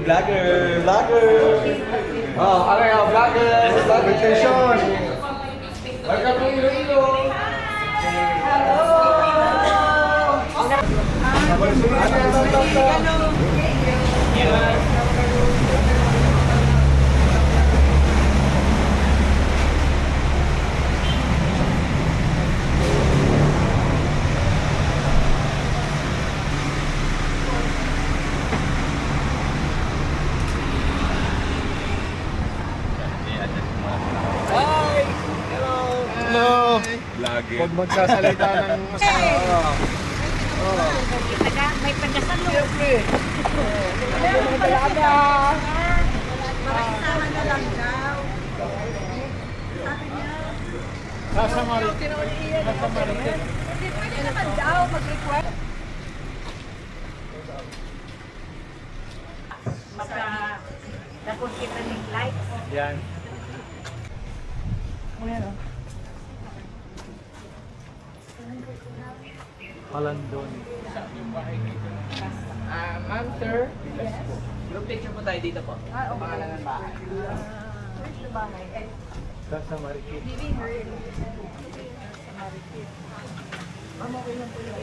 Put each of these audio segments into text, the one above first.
Vlogger! Oh, ano yung vlogger? Vacation! Welcome to Iloilo! Hello! Vlogger. Huwag magsasalita ng asawa. May pagkasal mo. Siyempre. Makisama na lang daw. Sabi niya. Nasa Marites. Nasa Marites. Hindi pwede naman daw mag-request. Tapos kita ng likes. Yan. Palandon. Ma'am, sir. Group picture po tayo dito po. Pangalan ng bahay. Where's the bahay? Nasa Marites. Living room. Sa Marites. Okay lang po yun.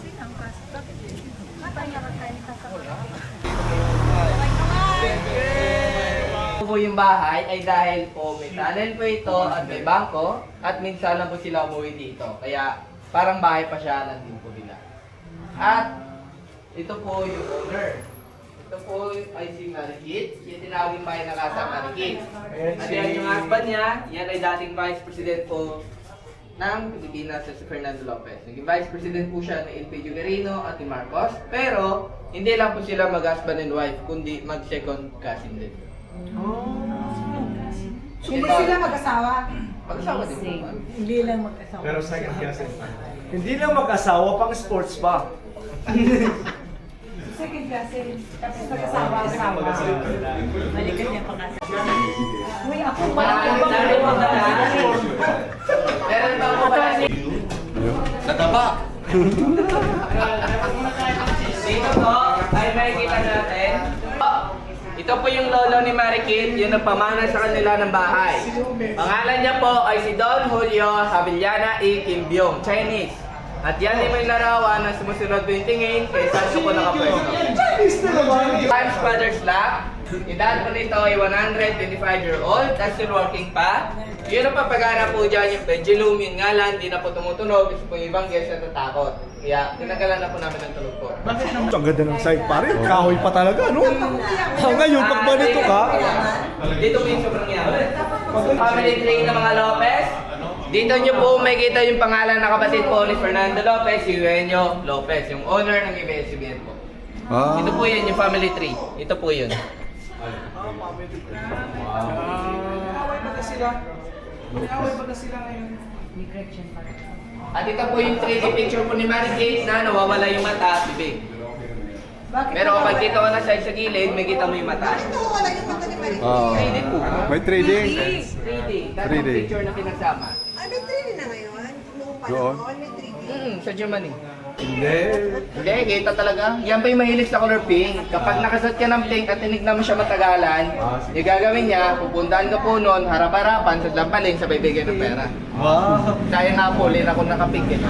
Sinang kas? Bakit? Matay nga kayo kasama. Ito po yung bahay ay dahil po may tunnel po ito at may bangko at minsan lang po sila umuwi dito. Kaya parang bahay pa siya lang din po nila. At ito po yung owner. Ito po ay si Marikit. Yung tinawagin bahay na Casa Marikit. At yan yung husband niya. Yan ay dating Vice President po ng Pilipinas si Fernando Lopez. Naging Vice President po siya ni Elpidio Garino at ni Marcos. Pero hindi lang po sila mag-husband and wife, kundi mag-second cousin din. Hindi sila mag-asawa. Mag-asawa din po. Hindi lang mag-asawa. Pero second cousin pa. Hindi lang mag-asawa, pang sports pa. Second cousin. Tapos mag-asawa-asawa. Balikan niya pang-asawa. Uy, ako ba? Meron ba po pala si... Nataba! Dito po ay makikita natin. Ito po yung lolo ni Marikit, yung nagpamana sa kanila ng bahay. Pangalan niya po ay si Don Julio Havillana E. Kim Byung, Chinese. At yan ay may larawan na sumusunod po yung tingin kay saan ko po nakapwesto. Times Brothers Lab. Edad po nito ay 125-year-old at still working pa. Yun ang papagana po dyan yung pendulum, yung ngalan, di na po tumutunog kasi po yung ibang guest natatakot. Kaya tinagalan na po namin ng tulog po. Bakit naman? Ang ganda ng site pare, kahoy pa talaga, no? Ngayon, pag ganito ka, Dito po yung sobrang yaman. Family tree ng mga Lopez. Dito nyo po makikita yung pangalan na kapatid po ni Fernando Lopez, si Eugenio Lopez, yung owner ng ABS-CBN po. Ito po yun, yung family tree. Ito po yun. At ito po yung 3D picture po ni Marikit na nawawala yung mata at bibig. Pero kapag dito ka na sa gilid, may kita mo yung mata. Wala yung mata ni Marie. 3D po. May 3D. 3D. Tatlong 3D. picture na pinagsama. Ay, may 3D na ngayon. Noong Doon? panahon, may 3D. Sa Germany. hindi. Hindi, kita talaga. Yan pa yung mahilig sa color pink. Kapag nakasat ka ng pink at tinignan mo siya matagalan, yung gagawin niya, pupuntahan ka po nun, harap-harapan, sa lampaling, sabay bigyan ng pera. Wow! Kaya nga po, lina ko nakapink eh.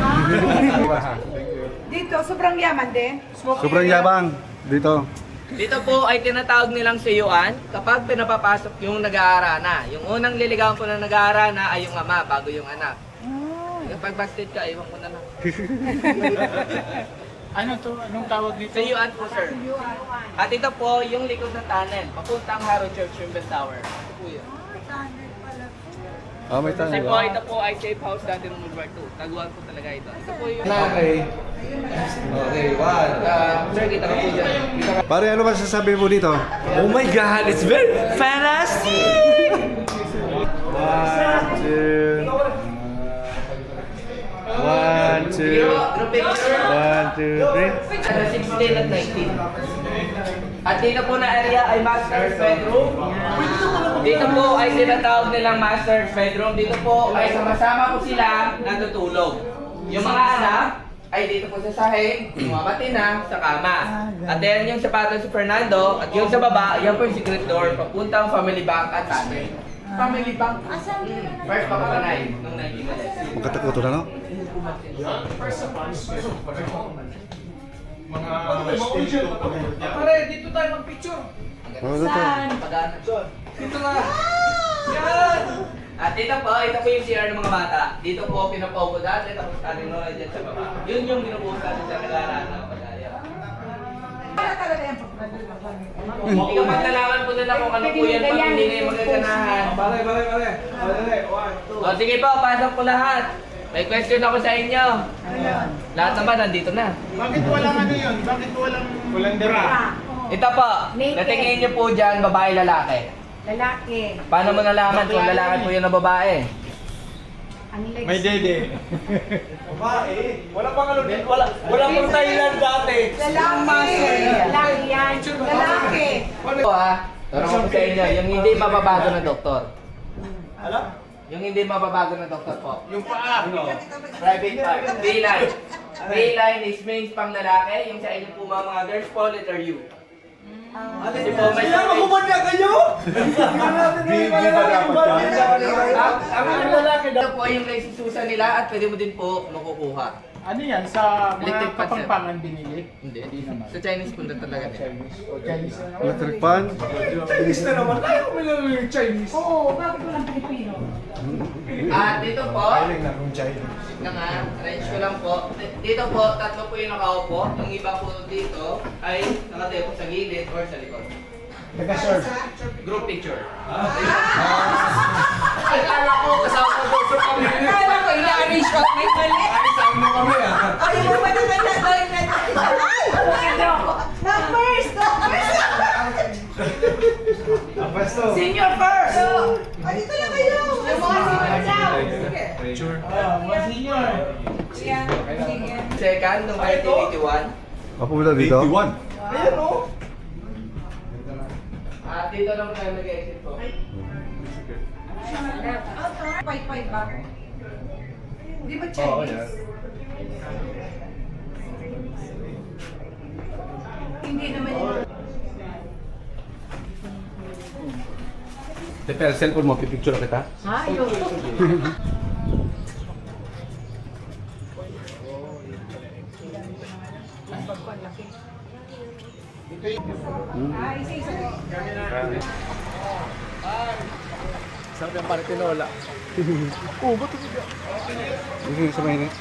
Dito, sobrang yaman din. Sobrang yabang dito. Dito po ay tinatawag nilang suyuan kapag pinapapasok yung nag-aarana. Yung unang liligawan po na nag-aarana ay yung ama bago yung anak. Kapag busted ka, iwan ko na lang. Ano to? Anong tawag dito? Suyuan po, sir. At ito po yung likod ng tunnel, papuntang Harrow Church Bell Tower. Ito po yun. May Kasi tanong. po, ito po ay safe house dati ng World War II. Taguan po talaga ito. Ito po yung... Okay, one. Sir, kita ka po dyan. Kita ka. Pare, ano ba sasabihin mo dito? Oh my God, it's very fantastic! One, two, Group picture. 1, 2, 3. Ano, 16 at 19. At dito po na area ay master's bedroom. Dito po ay tinatawag nilang master's bedroom. Dito po ay sama-sama po sila natutulog. Yung mga anak ay ay dito po sa sahig, bumabati na sa kama. At then yung sapatos si Fernando, at yung sa baba, yan po yung secret door, papuntang family bank at tatay. Family bank? First pakapanay, nung 1911. Magkatakoto na, no? Pare, dito tayo mag-picture. Oo, dito. Pagana. Dito na. Yan! At ito po yung CR ng mga bata. Dito po pinapaupo dati, tapos ating nora dyan sa baba. Yun yung binubuhos natin sa kailangan ng pag-aya. Para talaga yung Hindi ka maglalaman po nila kung ano po yan pag hindi kayo magaganahan. Pare. O sige po, pasok po lahat. May question ako sa inyo. Lahat naman nandito na. Bakit walang ano yun? Bakit walang bra? Ito po, Naked. natingin niyo po dyan, babae, lalaki. Lalaki. Paano mo nalaman kung lalaki po yun o babae? Ang legs. May dede. Wala pang ano din. Wala pang Thailand dati. Lalaki. Lalaki yan. Lalaki. Ito turo ko sa inyo, yung hindi mababago ng doktor. Alam? Yung hindi mababago ng doktor po. Yung paa. Private part. B-line. B-line is means pang lalaki. Yung sa inyo po mga girls po, letter U. Kasi po may niya kayo! ang lalaki daw po yung naisususan nila at pwede mo din po makukuha. Ano yan? Sa Electric mga fan, sir. kapampangan binili? Hindi naman. Sa Chinese po na talaga. O Chinese na naman? Electric fan. Chinese na naman. Tayo may lang Chinese. Oo, bakit walang Pilipino? At dito po, na kung Chinese. ito nga, arrange ko lang po. Dito po, tatlo po yung nakaupo. Yung iba po dito ay nakatayo po sa gilid or sa likod. Nag-serve. Group picture. Akala ko kasama ko doon sa pamilya. Kala ko ina-arrange ko. May mali. Sama kami Ay, mo ba naman na gawin na? Ay! Not first! Not first! Pwesto. Senior first! Ay, dito na kayo! Ay, mga senior daw! Picture. Mga senior. Yan. Sige. Second, noong 1981. Ako muna dito. Ayan o. At dito naman tayo nag-exit po. Pay ba? Di ba Chinese? Hindi naman yun. Pero cellphone mo, pipicture kita. Ha? Ayoko. Ay, isa-isa ko. Sarap yung pare tinola. Sige, sa mainit.